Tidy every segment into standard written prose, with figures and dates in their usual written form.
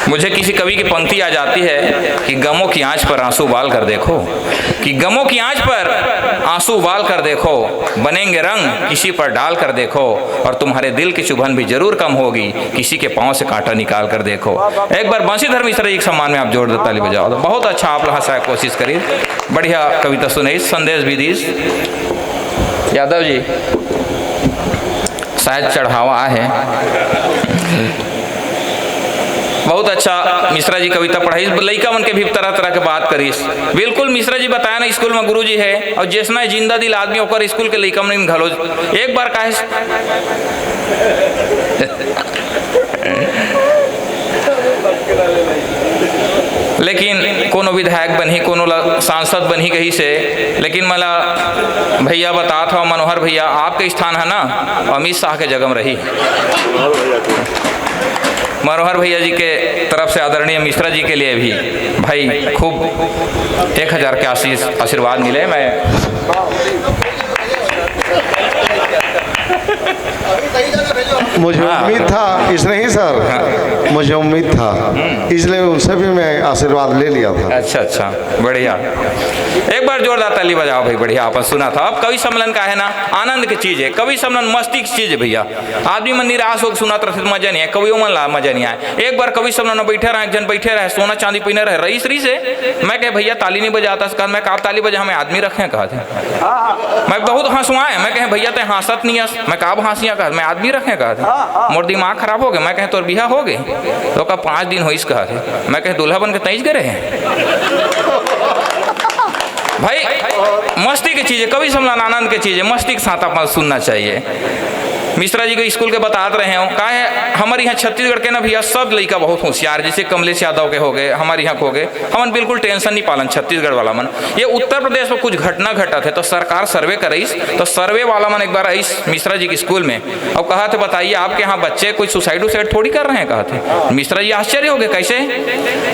मुझे किसी कवि की पंक्ति आ जाती है कि गमों की आंच पर आंसू उबाल कर देखो, कि गमों की आंच पर आंसू उबाल कर देखो, बनेंगे रंग किसी पर डाल कर देखो, और तुम्हारे दिल की चुभन भी जरूर कम होगी, किसी के पांव से कांटा निकाल कर देखो। एक बार बंशीधर मिश्रा जी के सम्मान में आप जोर दे ताली बजाओ। तो बहुत अच्छा आप लोग शायद कोशिश करिए, बढ़िया कविता सुनाई। संदेश विधि यादव जी शायद चढ़ावा है, बहुत अच्छा मिश्रा जी कविता पढ़ाई, लड़का मन के भी तरह तरह के बात करीस। बिल्कुल मिश्रा जी बताया ना, स्कूल में गुरु जी है और जैसना जिंदा दिल आदमी होकर स्कूल के लड़का मन घलो एक बार काहे लेकिन कोनो विधायक बनी, कोनो सांसद बनी कहीं से, लेकिन मला भैया बता था मनोहर भैया आपके स्थान है ना अमित शाह के जगह में रही। मनोहर भैया जी के तरफ से आदरणीय मिश्रा जी के लिए भी भाई खूब 1000 के आशीर्वाद मिले। मैं मुझे उम्मीद था, इसलिए ही सर मुझे उम्मीद था, इसलिए उनसे भी मैं आशीर्वाद ले लिया था। अच्छा अच्छा, बढ़िया, एक बार जोरदार ताली बजाओ भाई, बढ़िया आपने सुना था। अब कवि सम्मेलन का है ना आनंद की चीज है, कवि सम्मेलन मस्ती की चीज है भैया। आदमी मन निराश होकर सुना तो मजा नहीं है, कवियों मन ला मजा नहीं आए। एक बार कवि सम्मेलन में बैठे रहे, एक जन बैठे रहे सोना चांदी पहने रहे रईस री से, मैं कहे भैया ताली नहीं बजाता, मैं कहा ताली बजा, हमें आदमी रखे कहा थे। मैं बहुत हंसुआए, मैं कहे भैया ते हंसत नहीं हंस, मैं कहा हंसिया कहा, मैं आदमी रखे कहा थे। मोर दिमाग खराब हो गया, मैं कहे तोर बिहा हो गए तो का 5 दिन होइस कहा थे, मैं कहे दूल्हा बन के तैज गए हैं। भाई मस्ती की चीज है, कवि सम्मेलन आनंद की चीज है, मस्ती के साथ आप सुनना चाहिए। मिश्रा जी को स्कूल के बतात रहे हो का है, हमारे यहाँ छत्तीसगढ़ के ना भैया सब लड़का बहुत होशियार, जैसे कमलेश यादव के हो गए, हमारे यहाँ हो गए, हमन बिल्कुल टेंशन नहीं पालन छत्तीसगढ़ वाला मन। ये उत्तर प्रदेश में कुछ घटना घटा थे तो सरकार सर्वे कराइस, तो सर्वे वाला मन एक बार आइस मिश्रा जी के स्कूल में और कहा थे बताइए आपके यहाँ बच्चे कोई सुसाइड उसाइड थोड़ी कर रहे हैं, कहा थे। मिश्रा जी आश्चर्य हो गए कैसे,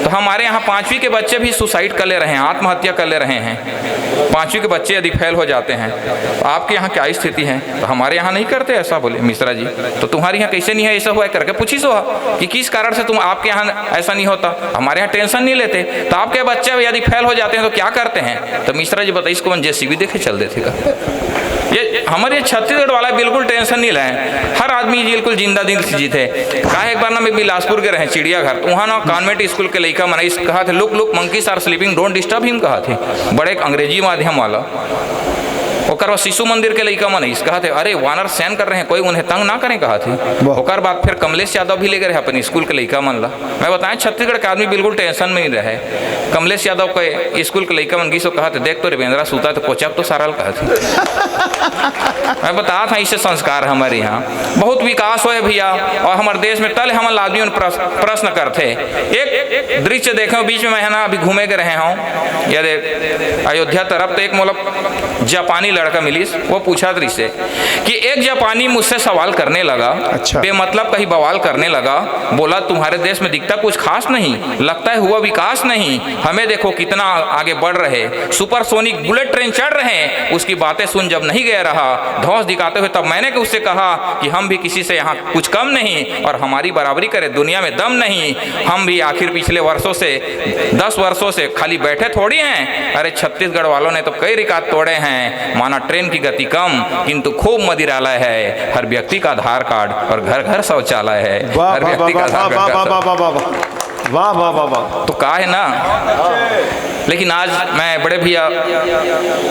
तो हमारे यहाँ 5वीं के बच्चे भी सुसाइड कर ले रहे हैं, आत्महत्या कर ले रहे हैं। 5वीं के बच्चे यदि फेल हो जाते हैं तो आपके यहाँ क्या स्थिति है, तो हमारे यहाँ नहीं करते ऐसा बोले मिश्रा जी। तो तुम्हारे यहाँ कैसे नहीं है ऐसा हुआ करके पूछी सो कि किस कारण से तुम आपके यहाँ ऐसा नहीं होता, हमारे यहाँ टेंशन नहीं लेते, तो आपके बच्चे यदि फेल हो जाते हैं तो क्या करते हैं, तो मिश्रा जी बताइए इसको जेसीबी देखे चल देते का। ये हमारे छत्तीसगढ़ वाला बिल्कुल टेंशन नहीं रहे, हर आदमी बिल्कुल जिंदा दिल से जीते। कहा एक बार ना मैं बिलासपुर के रहे चिड़ियाघर, वहाँ ना कॉन्वेंट स्कूल के लड़का मना कहा थे look look monkeys are sleeping don't disturb him, कहा थे बड़े अंग्रेजी माध्यम वाला। ओकर शिशु मंदिर के लड़का मन कहा थे अरे वानर सैन कर रहे हैं, कोई उन्हें तंग ना करें, कहा थे। ओकर बाद फिर कमलेश यादव भी ले गए अपने स्कूल के लड़का मन ला। मैं बताएं छत्तीसगढ़ के आदमी बिल्कुल टेंशन में नहीं रहे। कमलेश यादव के स्कूल के लड़का मन गीसो कहा थे देख तो रेवेंद्रा सूता तो कोचप तो सारा कहा थे। मैं बता था इससे संस्कार हमारे यहाँ बहुत विकास हो भैया, और हमारे देश में तल हमारे आदमी प्रश्न करते। एक दृश्य देखे बीच में मैं ना अभी घूमे के रहे हूँ यदि अयोध्या तरफ, तो एक मतलब जापानी लड़का मिलिस, वो पूछा दृश्य कि एक जापानी मुझसे सवाल करने लगा, अच्छा। बेमतलब कहीं बवाल करने लगा, बोला तुम्हारे देश में दिखता कुछ खास नहीं, लगता है हुआ विकास नहीं, हमें देखो कितना आगे बढ़ रहे, सुपरसोनिक बुलेट ट्रेन चढ़ रहे हैं। उसकी बातें सुन जब नहीं गया रहा धौंस दिखाते हुए, तब मैंने उससे कहा कि हम भी किसी से यहाँ कुछ कम नहीं और हमारी बराबरी करे दुनिया में दम नहीं, हम भी आखिर पिछले वर्षों से 10 वर्षों से खाली बैठे थोड़ी हैं। अरे छत्तीसगढ़ वालों ने तो कई रिकॉर्ड तोड़े हैं, माना ट्रेन की गति कम किंतु खूब मदिरालय है, हर व्यक्ति का आधार कार्ड और घर घर शौचालय है, हर व्यक्ति का आधार कार्ड। वाह वाह वाह वाह, तो कहा है ना। लेकिन आज मैं बड़े भैया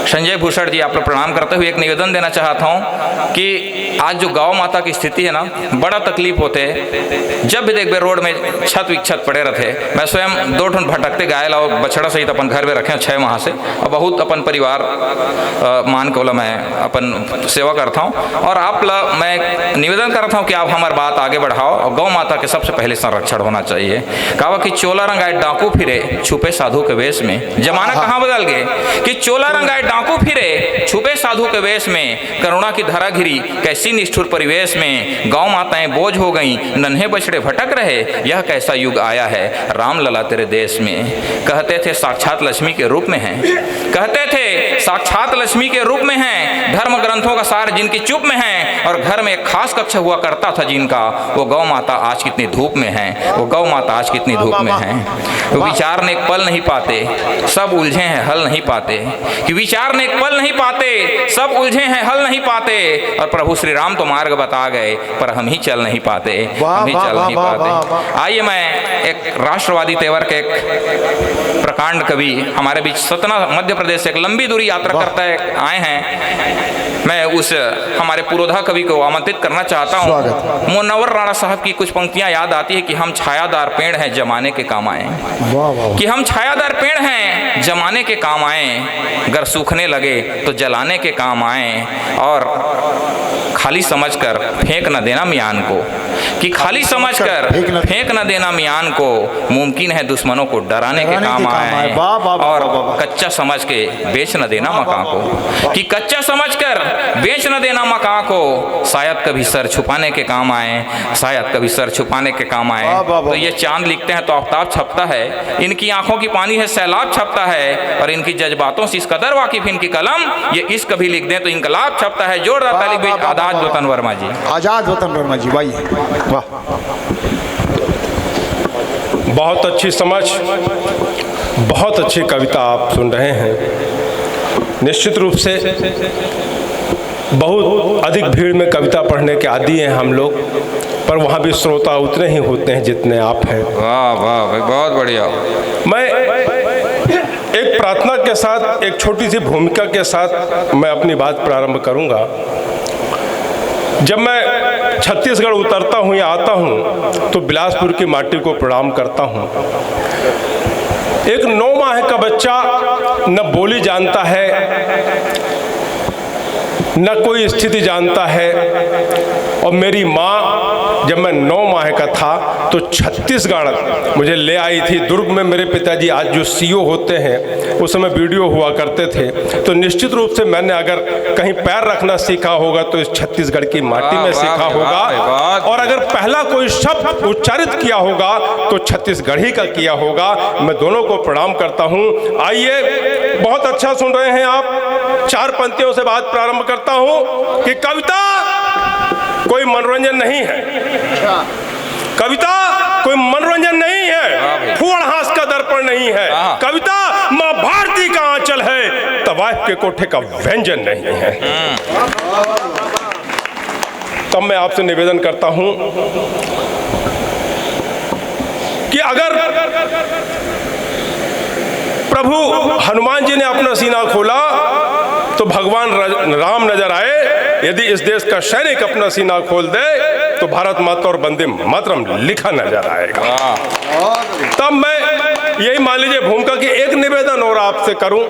संजय भूषण जी आप लोग प्रणाम करते हुए एक निवेदन देना चाहता हूँ कि आज जो गौ माता की स्थिति है ना, बड़ा तकलीफ होते है। जब भी देख रोड में छत विक्षत पड़े रहते, मैं स्वयं 2 ठन भटकते गाय और बछड़ा सहित अपन घर में रखे 6 माह से, और बहुत अपन परिवार मान के बोला मैं अपन सेवा करता हूँ। और आप मैं निवेदन करता हूँ कि आप हमारी बात आगे बढ़ाओ, और गौ माता के सबसे पहले संरक्षण होना चाहिए। कहा कि चोला रंगाए डाकू फिरे छुपे साधु के वेश में, जमाना कहाँ बदल गए कि चोला रंगाए डाकू फिरे छुपे साधु के वेश में, करुणा की धारा घिरी कैसी निष्ठुर परिवेश में, गौ माताएं बोझ हो गई नन्हे बछड़े भटक रहे, यह कैसा युग आया है राम लला तेरे देश में। कहते थे साक्षात लक्ष्मी के रूप में है, कहते थे साक्षात लक्ष्मी के रूप में है, धर्म ग्रंथों का सार जिनकी चुप में है, और घर में एक खास कक्ष हुआ करता था जिनका, वो गौ माता आज कितनी धूप में है, वो गौ माता आज कितनी इतनी धूप में हैं। तो विचारने एक पल नहीं पाते, सब उलझे हैं हल नहीं पाते। कि विचारने एक पल नहीं पाते, सब उलझे हैं हल नहीं पाते। और प्रभु श्री राम तो मार्ग बता गए, पर हम ही चल नहीं पाते, हम ही चल नहीं पाते। आइए मैं एक राष्ट्रवादी तेवर के एक प्रकांड कवि हमारे बीच सतना मध्य प्रदेश से एक लंबी दूरी यात्रा करते आए हैं, मैं उस हमारे पुरोधा कवि को आमंत्रित करना चाहता हूँ। मुनव्वर राणा साहब की कुछ पंक्तियां याद आती है कि हम छायादार पेड़ हैं जमाने के काम आए, कि हम छायादार पेड़ हैं जमाने के काम आए, अगर सूखने लगे तो जलाने के काम आए, और खाली समझकर फेंक न देना मियान को, कि खाली समझकर फेंक न देना मियान को, मुमकिन है दुश्मनों को डराने के काम आए, और कच्चा समझ के बेच न देना मकान को, कि कच्चा समझकर बेच न देना मकान को, शायद कभी सर छुपाने के काम आए, शायद कभी सर छुपाने के काम आए। तो ये चांद लिखते हैं तो आफ्ताब छपता है, इनकी आंखों की पानी है सैलाब छपता है, और इनकी जज्बातों से इस कदर वाकिफ इनकी कलम, ये इश्क भी लिख दें तो इनकलाब छपता है। जोरदार ताली बीच आजाद वतन वर्मा जी, आजाद वतन वर्मा जी, भाई वाह। बहुत अच्छी समझ, बहुत अच्छी कविता आप सुन रहे हैं। निश्चित रूप से बहुत अधिक भीड़ में कविता पढ़ने के आदी हैं हम लोग, पर वहाँ भी श्रोता उतने ही होते हैं जितने आप हैं। वाह वाह भाई, बहुत बढ़िया। मैं एक प्रार्थना के साथ, एक छोटी सी भूमिका के साथ मैं अपनी बात प्रारंभ करूंगा। जब मैं छत्तीसगढ़ उतरता हूँ या आता हूँ तो बिलासपुर की माटी को प्रणाम करता हूँ। एक 9 माह का बच्चा न बोली जानता है, न कोई स्थिति जानता है, और मेरी माँ जब मैं 9 माह का था तो छत्तीसगढ़ मुझे ले आई थी। दुर्ग में मेरे पिताजी आज जो सीओ होते हैं, उस समय वीडियो हुआ करते थे, तो निश्चित रूप से मैंने अगर कहीं पैर रखना सीखा होगा तो इस छत्तीसगढ़ की माटी में सीखा होगा, और अगर पहला कोई शब्द उच्चारित किया होगा तो छत्तीसगढ़ी का किया होगा। मैं दोनों को प्रणाम करता हूँ। आइए, बहुत अच्छा सुन रहे हैं आप। 4 पंक्तियों से बात प्रारंभ करता हूँ कि कविता कोई मनोरंजन नहीं है, कविता कोई मनोरंजन नहीं है, फूहड़ हास का दर्पण नहीं है, कविता माँ भारती का आंचल है, तवाइफ के कोठे का व्यंजन नहीं है। तब मैं आपसे निवेदन करता हूं कि अगर प्रभु हनुमान जी ने अपना सीना खोला तो भगवान राम नजर आए। यदि इस देश का सैनिक अपना सीना खोल दे तो भारत माता और वंदे मातरम लिखा नजर आएगा। तब मैं यही मान लीजिए भूमिका की एक निवेदन और आपसे करूं।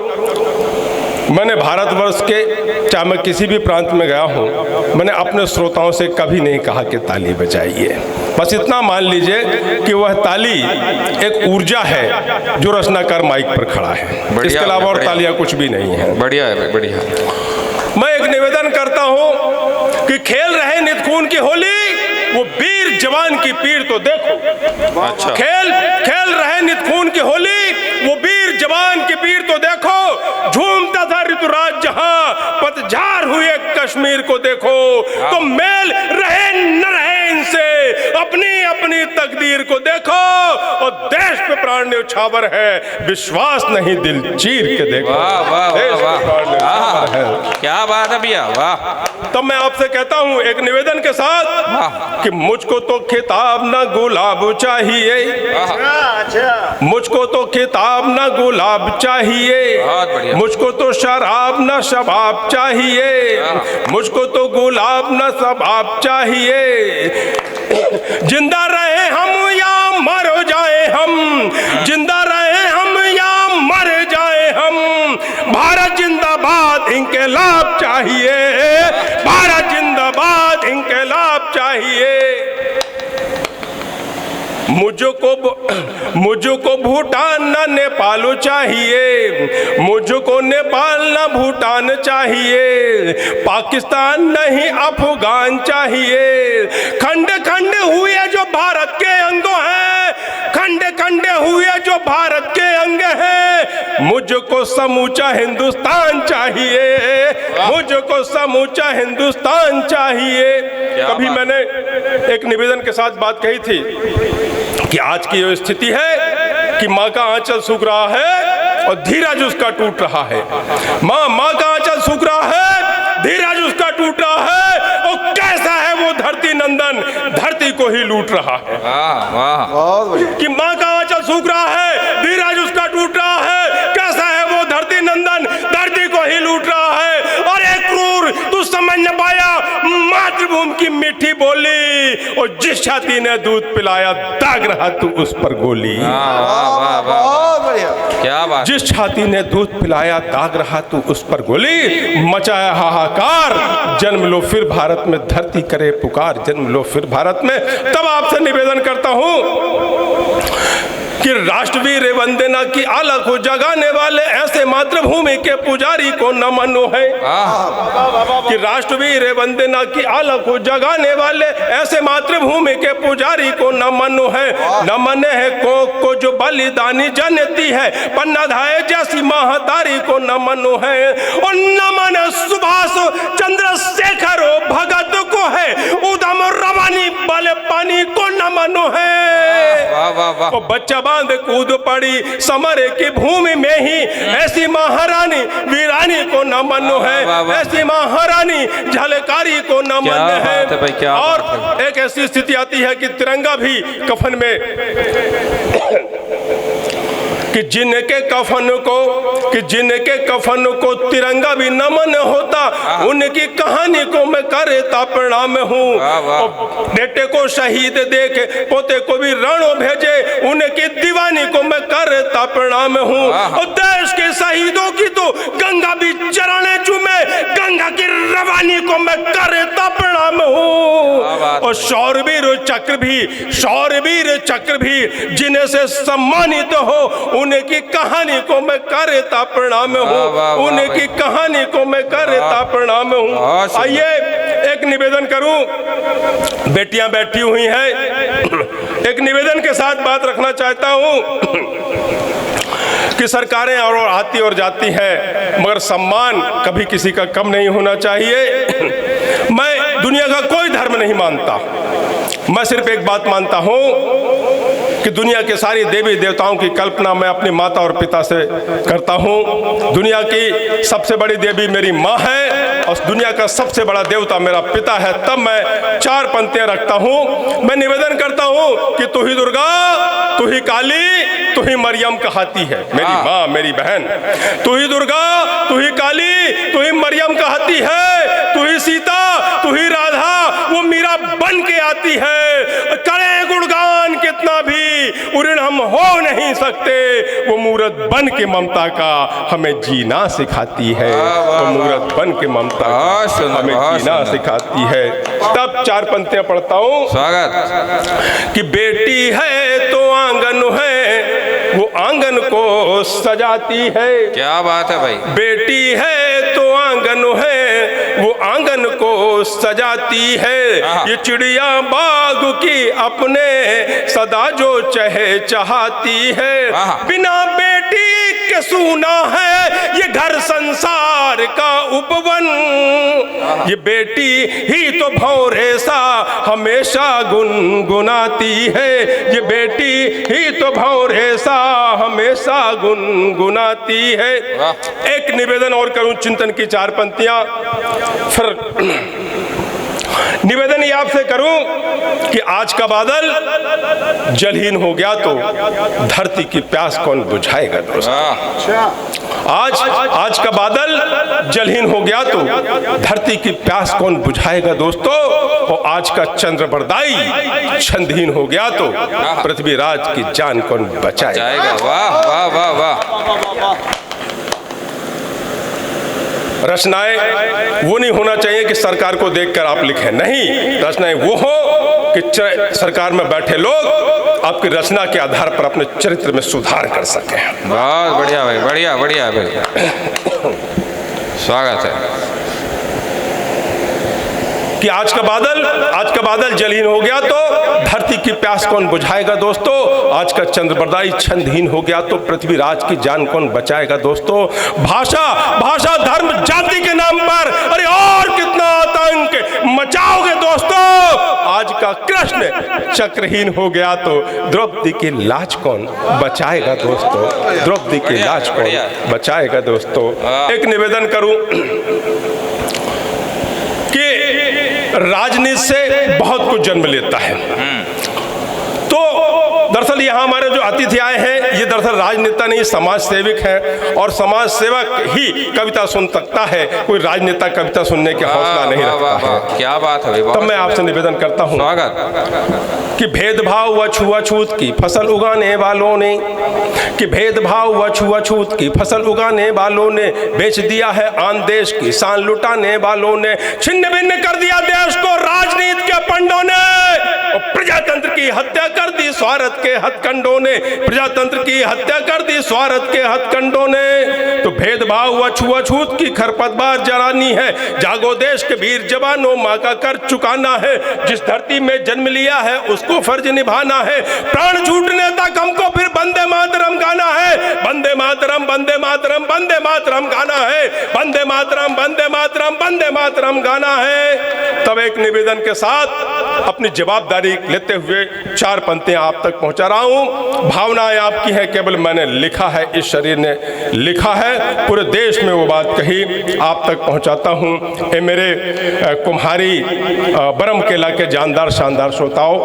मैंने भारतवर्ष के, चाहे मैं किसी भी प्रांत में गया हूं, मैंने अपने श्रोताओं से कभी नहीं कहा कि ताली बजाइए। बस इतना मान लीजिए कि वह ताली एक ऊर्जा है जो रचनाकार माइक पर खड़ा है, इसके अलावा और तालियां कुछ भी नहीं है। बढ़िया है, बढ़िया। मैं एक निवेदन करता हूं कि खेल रहे नित खून की होली, वो वीर जवान की पीर तो देखो। अच्छा। खेल रहे नित खून की होली, वो वीर जवान की पीर तो देखो। झूमता था ऋतुराज जहां, पतझार हुए कश्मीर को देखो। तो मेल रहे न रहे इनसे, अपनी अपनी तकदीर को देखो। और देश पे प्राण न्यौछावर है, विश्वास नहीं दिल चीर के देखो। वाह वाह वाह, क्या बात है भैया, वाह। तब मैं आपसे कहता हूं एक निवेदन के साथ कि मुझको तो खिताब ना गुलाब चाहिए, मुझको तो खिताब ना गुलाब चाहिए, मुझको तो शराब ना शबाब चाहिए, मुझको तो गुलाब ना शबाब चाहिए। जिंदा रहे हम या मर जाए हम, जिंदा रहे हम या मर जाए हम, भारत जिंदाबाद इंकलाब चाहिए, भारत जिंदाबाद इंकलाब चाहिए। मुझको भूटान ना नेपाल चाहिए, मुझको नेपाल ना भूटान चाहिए, पाकिस्तान नहीं अफगान चाहिए। खंड खंड हुए जो भारत के अंगों हैं, खंड खंड हुए जो भारत के अंग हैं, मुझको समूचा हिंदुस्तान चाहिए, मुझको समूचा हिंदुस्तान चाहिए। कभी मैंने एक निवेदन के साथ बात कही थी कि आज की ये स्थिति है कि माँ का आंचल सूख रहा है और धीरज उसका टूट रहा है। माँ का आंचल सूख रहा है, धीरज उसका टूट रहा है, और कैसा है वो धरती नंदन, धरती को ही लूट रहा है। वाह वाह, बहुत बढ़िया। कि माँ का आंचल सूख रहा है, धीरज उसका टूट रहा है, कैसा है वो धरती नंदन, धरती को ही लूट रहा है। और एक क्रूर तू समझ न पाया मातृभूमि की मीठी बोली, और जिस छाती ने दूध पिलाया दाग रहा तू उस पर गोली। वाह वाह वाह, बहुत बढ़िया। क्या बात। जिस छाती ने दूध पिलाया दाग रहा तू उस पर गोली, मचाया हाहाकार, जन्म लो फिर भारत में, धरती करे पुकार, जन्म लो फिर भारत में। तब आपसे निवेदन करता हूं कि राष्ट्रवीर वंदना की अलख हो जगाने वाले ऐसे मातृभूमि के पुजारी को नमन है। कि राष्ट्रवीर वंदना की अलख हो जगाने वाले ऐसे मातृभूमि के पुजारी को नमन है। नमन है को जो बलिदानी जनती है, पन्ना धाये जैसी महतारी को नमन है। और नमन सुभाष चंद्रशेखर भगत को है, उदम रवानी बल पानी को नमन है। वाह वाह वाह, बच्चा बांध कूद पड़ी समरे की भूमि में ही, ऐसी महारानी वीरानी को नमन है। ऐसी महारानी झलकारी को नमन है। और एक ऐसी स्थिति आती है कि तिरंगा भी कफन में, कि जिनके कफन को तिरंगा भी नमन होता, उनकी कहानी को मैं करता प्रणाम हूँ। बेटे को शहीद देख पोते को भी रणों भेजे, उनकी दीवानी को मैं करता प्रणाम हूँ। और देश के शहीदों की तो गंगा भी चरणे चूमे, गंगा की रवानी को मैं करता प्रणाम हूँ। और शौरवीर चक्र भी जिन्हें से सम्मानित हो, उनकी कहानी को मैं करता प्रणाम हूँ। उनकी कहानी को मैं करता प्रणाम हूँ। आइए एक निवेदन करूं, बेटियां बैठी हुई हैं, एक निवेदन के साथ बात रखना चाहता हूं कि सरकारें और आती और जाती हैं, मगर सम्मान कभी किसी का कम नहीं होना चाहिए। मैं दुनिया का कोई धर्म नहीं मानता, मैं सिर्फ एक बात मानता हूं कि दुनिया के सारी देवी देवताओं की कल्पना मैं अपनी माता और पिता से करता हूं। दुनिया की सबसे बड़ी देवी मेरी माँ है और दुनिया का सबसे बड़ा देवता मेरा पिता है। तब मैं 4 पंक्तियां रखता हूं। मैं निवेदन करता हूं कि तू ही दुर्गा, तू ही काली, तू ही मरियम कहती है मेरी माँ मेरी बहन। तू ही दुर्गा, तू ही काली, तू ही मरियम कहती है। तू ही सीता, तू ही राधा, वो मीरा बन के आती है। करे गुणगान कितना भी उऋण हम हो नहीं सकते, वो मूरत बन के ममता का हमें जीना सिखाती है। वो मूरत बन के ममता का हमें जीना सिखाती है। तब 4 पंक्तियां पढ़ता हूं। स्वागत। कि बेटी है तो आंगन है, वो आंगन को सजाती है। क्या बात है भाई। बेटी है तो आंगन है, वो आंगन को सजाती है। ये चिड़िया बाग की अपने सदा जो चाहती है। बिना बेटी के सूना है ये घर संसार का उपवन। ये बेटी ही तो भौरे सा हमेशा गुनगुनाती है। ये बेटी ही तो भौरे सा हमेशा गुनगुनाती है। एक निवेदन और करूं, चिंतन की 4 पंक्तियां, फिर निवेदन ये आपसे करूं कि आज का बादल जलहीन हो गया तो धरती की प्यास कौन बुझाएगा दोस्तों। आज का बादल जलहीन हो गया तो धरती की प्यास कौन बुझाएगा दोस्तों। और आज का चंद्र बरदाई छंदहीन हो गया तो पृथ्वीराज की जान कौन बचाएगा। वाह वाह वाह वाह। रचनाएं वो नहीं होना चाहिए कि सरकार को देखकर आप लिखें, नहीं, रचनाएं वो हो कि सरकार में बैठे लोग आपकी रचना के आधार पर अपने चरित्र में सुधार कर सकें। बहुत बढ़िया भाई, बढ़िया बढ़िया बढ़िया, स्वागत है। कि आज का बादल जलहीन हो गया तो धरती की प्यास कौन बुझाएगा दोस्तों। आज का चंद्रबरदाई छंदहीन हो गया तो पृथ्वीराज की जान कौन बचाएगा दोस्तों। भाषा धर्म जाति के नाम पर अरे और कितना आतंक मचाओगे दोस्तों। आज का कृष्ण चक्रहीन हो गया तो द्रौपदी की लाज कौन बचाएगा दोस्तों? द्रौपदी की लाज कौन बचाएगा दोस्तों? एक निवेदन करूं कि राजनीति से बहुत कुछ जन्म लेता है। तो दरअसल यहाँ हमारे जो अतिथि आए हैं ये दरअसल राजनेता नहीं, समाज सेवक हैं, और समाज सेवक ही कविता सुन सकता है, कोई राजनेता कविता सुनने के हौसला नहीं रखता है। क्या बात है। तब मैं आपसे निवेदन करता हूँ कि भेदभाव व छुआछूत की फसल उगाने वालों ने, कि भेदभाव व छुआछूत की फसल उगाने वालों ने बेच दिया है आन देश की शान लुटाने वालों ने, छिन्न भिन्न कर दिया देश को राजनीति के पंडों ने, और प्रजातंत्र की हत्या कर दी स्वार्थ के हथकंडों ने, प्रजातंत्र की हत्या कर दी स्वार्थ के हथकंडों ने। तो भेदभाव व छुआछूत की खरपतवार जलानी है, जागो देश के वीर जवानों माँ का कर चुकाना है, जिस धरती में जन्म लिया है उसको फर्ज निभाना है, प्राण छूटने तक हमको फिर वंदे मातरम गाना है, वंदे मातरम वंदे मातरम वंदे मातरम गाना है, वंदे मातरम वंदे मातरम वंदे मातरम गाना है। तब एक निवेदन के साथ अपनी जवाबदारी लेते हुए 4 पंक्तियां आप तक पहुंचा रहा हूं। भावनाएं आपकी हैं, केवल मैंने लिखा है, इस शरीर ने लिखा है, पूरे देश में वो बात कही आप तक पहुंचाता हूं। ये मेरे कुम्हारी बरम केला के जानदार शानदार श्रोताओं,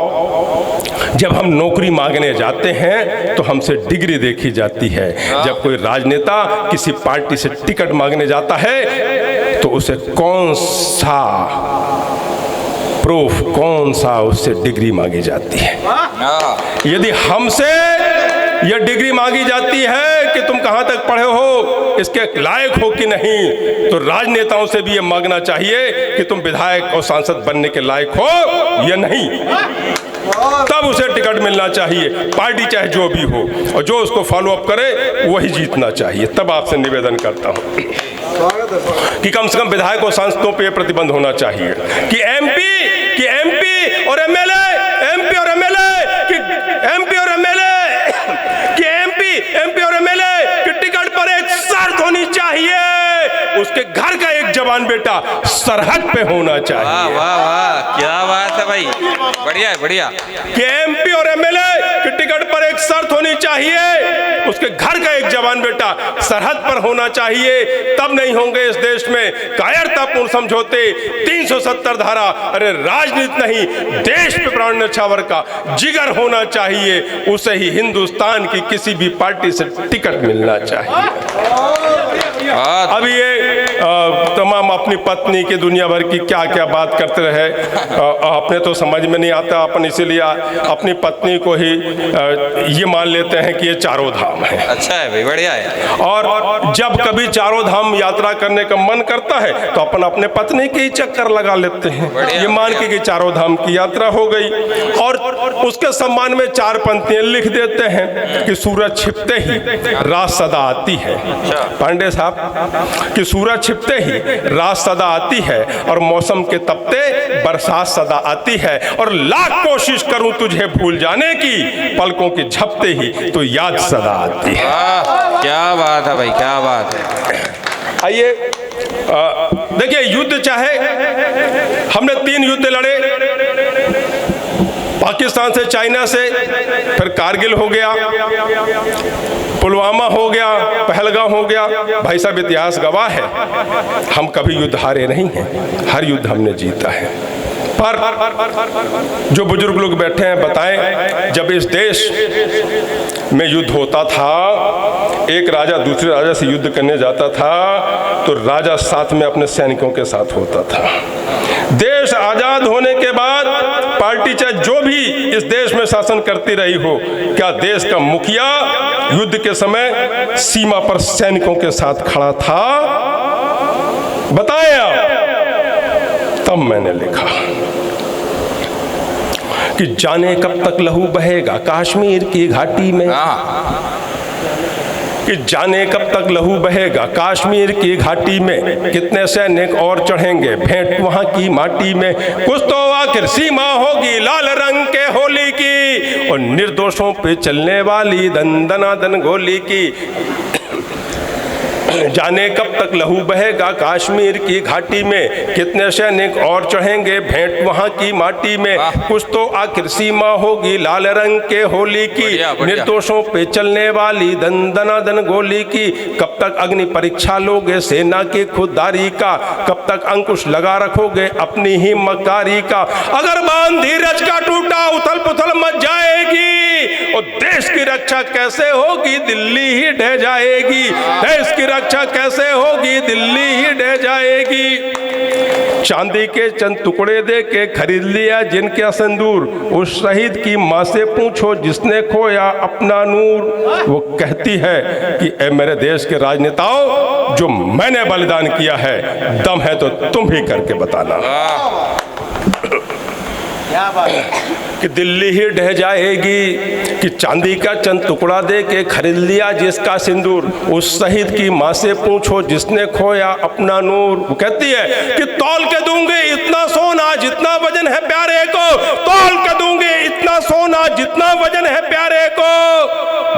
जब हम नौकरी मांगने जाते हैं तो हमसे डिग्री देखी जाती है। जब कोई राजनेता किसी पार्टी से टिकट मांगने जाता है तो उसे कौन सा प्रूफ, कौन सा उससे डिग्री मांगी जाती है। यदि हमसे यह डिग्री मांगी जाती है कि तुम कहां तक पढ़े हो, इसके लायक हो कि नहीं, तो राजनेताओं से भी यह मांगना चाहिए कि तुम विधायक और सांसद बनने के लायक हो या नहीं, तब उसे टिकट मिलना चाहिए, पार्टी चाहे जो भी हो, और जो उसको फॉलो अप करे वही जीतना चाहिए। तब आपसे निवेदन करता हूं कि कम से कम विधायक और सांसदों पे प्रतिबंध होना चाहिए कि एमपी और एमएलए, एमपी और एमएलए की टिकट पर एक शर्त होनी चाहिए, उसके घर का एक जवान बेटा सरहद पे होना चाहिए। वाह वाह वाह, क्या बात है भाई, बढ़िया है, बढ़िया। कि एमपी और एमएलए की टिकट पर एक शर्त होनी चाहिए, उसके घर का एक जवान बेटा सरहद पर होना चाहिए, तब नहीं होंगे इस देश में कायरतापूर्ण समझौते, 370 धारा। अरे राजनीति नहीं, देश पे प्राण न्यौछावर का जिगर होना चाहिए, उसे ही हिंदुस्तान की किसी भी पार्टी से टिकट मिलना चाहिए। अब ये तमाम अपनी पत्नी की दुनिया भर की क्या क्या बात करते रहे, अपने तो समझ में नहीं आता, अपन इसीलिए अपनी पत्नी को ही ये मान लेते हैं कि ये चारों धाम है। अच्छा है भाई, बढ़िया है। और जब कभी चारों धाम यात्रा करने का मन करता है तो अपन अपने पत्नी के ही चक्कर लगा लेते हैं, ये मान के कि चारों धाम की यात्रा हो गई, और उसके सम्मान में 4 पंक्तियां लिख देते हैं कि सूरज छिपते ही रात सदा आती है। पांडे साहब, कि सूरज छिपते ही रात सदा आती है, और मौसम के तपते बरसात सदा आती है, और लाख कोशिश करूं तुझे भूल जाने की, पलकों की झपते ही तो याद सदा आती है। क्या बात है भाई, क्या बात है। आइए देखिए, युद्ध चाहे हमने 3 युद्ध लड़े, पाकिस्तान से, चाइना से, फिर कारगिल हो गया, पुलवामा हो गया, पहलगाम हो गया। भाई साहब, इतिहास गवाह है, हम कभी युद्ध हारे नहीं हैं, हर युद्ध हमने जीता है। पर जो बुजुर्ग लोग बैठे हैं बताएं, जब इस देश में युद्ध होता था, एक राजा दूसरे राजा से युद्ध करने जाता था तो राजा साथ में अपने सैनिकों के साथ होता था। देश आजाद होने के बाद पार्टी चाहे जो भी इस देश में शासन करती रही हो, क्या देश का मुखिया युद्ध के समय सीमा पर सैनिकों के साथ खड़ा था? बताएं आप। तब मैंने लिखा कि जाने कब तक लहू बहेगा कश्मीर की घाटी में, कि जाने कब तक लहू बहेगा कश्मीर की घाटी में, कितने सैनिक और चढ़ेंगे भेंट वहां की माटी में, कुछ तो आखिर सीमा होगी लाल रंग के होली की, और निर्दोषों पे चलने वाली दन दनादन गोली की। जाने कब तक लहू बहेगा कश्मीर की घाटी में, कितने सैनिक और चढ़ेंगे भेंट वहां की माटी में। कुछ तो आखिर सीमा होगी लाल रंग के होली की, निर्दोषों पे चलने वाली दन गोली की। कब तक अग्नि परीक्षा लोगे सेना की खुददारी का, कब तक अंकुश लगा रखोगे अपनी ही मकारी का। अगर बांध धीरज का टूटा उथल पुथल मच जाएगी, और देश की रक्षा कैसे होगी दिल्ली ही ढह जाएगी। देश की रक्षा कैसे होगी दिल्ली ही ढह जाएगी। चांदी के चंद टुकड़े दे के खरीद लिया जिनका सिंदूर, उस शहीद की माँ से पूछो जिसने खोया अपना नूर। वो कहती है कि ए मेरे देश के राजनेताओं, जो मैंने बलिदान किया है, दम है तो तुम भी करके बताना। कि दिल्ली ही ढह जाएगी, कि चांदी का चंद टुकड़ा दे के खरीद लिया जिसका सिंदूर, उस शहीद की माँ से पूछो जिसने खोया अपना नूर। वो कहती है कि तौल के दूंगे इतना सोना जितना वजन है प्यारे को, तौल के दूंगे इतना सोना जितना वजन है प्यारे को।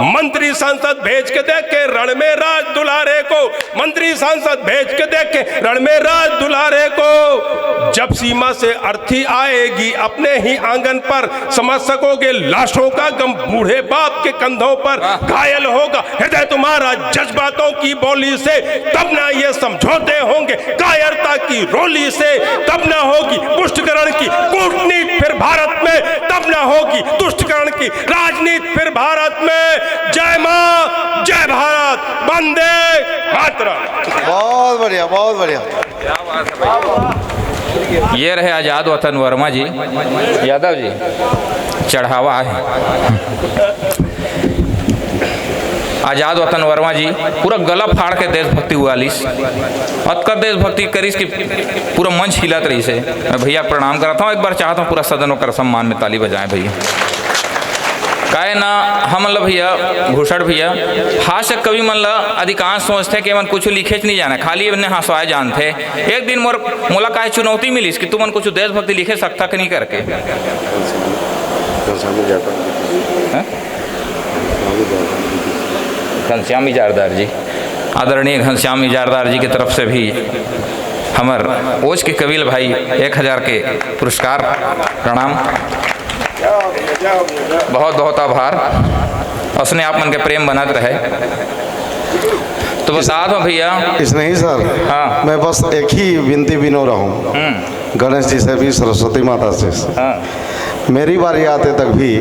मंत्री सांसद भेज के देखे रण में राज दुलारे को, मंत्री सांसद भेज के देखे रण में राज दुलारे को। जब सीमा से अर्थी आएगी अपने ही आंगन पर, समझ सकोगे लाशों का गम बूढ़े बाप के कंधों पर। घायल होगा हृदय तुम्हारा जज्बातों की बोली से, तब ना ये समझौते होंगे कायरता की रोली से। तब ना होगी पुष्टिकरण की कूटनीति फिर भारत में, तब ना होगी तुष्टिकरण की राजनीति फिर भारत में। जय मां, जय भारत, वंदे मातरम। बहुत बढ़िया, बहुत बढ़िया। ये रहे आज़ाद वतन वर्मा जी, यादव जी, चढ़ावा है। आज़ाद वतन वर्मा जी पूरा गला फाड़ के देशभक्ति वालिस अतकर देशभक्ति करीस की पूरा मंच हिलत रही से। मैं भैया प्रणाम करता हूँ, एक बार चाहता हूँ पूरा सदन होकर सम्मान में ताली बजाएं भैया। काहे ना हम मतलब भैया भूषण भैया हास्य कवि मन ला अधिकांश सोचते कि मन कुछ लिखे नहीं जाना, खाली इन्हें हंसवाए जानते। एक दिन मोला काहे चुनौती मिलीस कि तू मन कुछ देशभक्ति लिखे सकता कि नहीं करके। घनश्याम इजारदार जी, आदरणीय घनश्याम इजारदार जी की तरफ से भी हमर ओज के कबील भाई 1000 के पुरस्कार प्रणाम। बहुत बहुत आभार, उसने आप मन के प्रेम बनत रहे। तो बता दो भैया इसने ही सर, हाँ। मैं बस एक ही विनती विनो रहा हूँ गणेश जी से भी, सरस्वती माता से। हाँ। मेरी बारी आते तक भी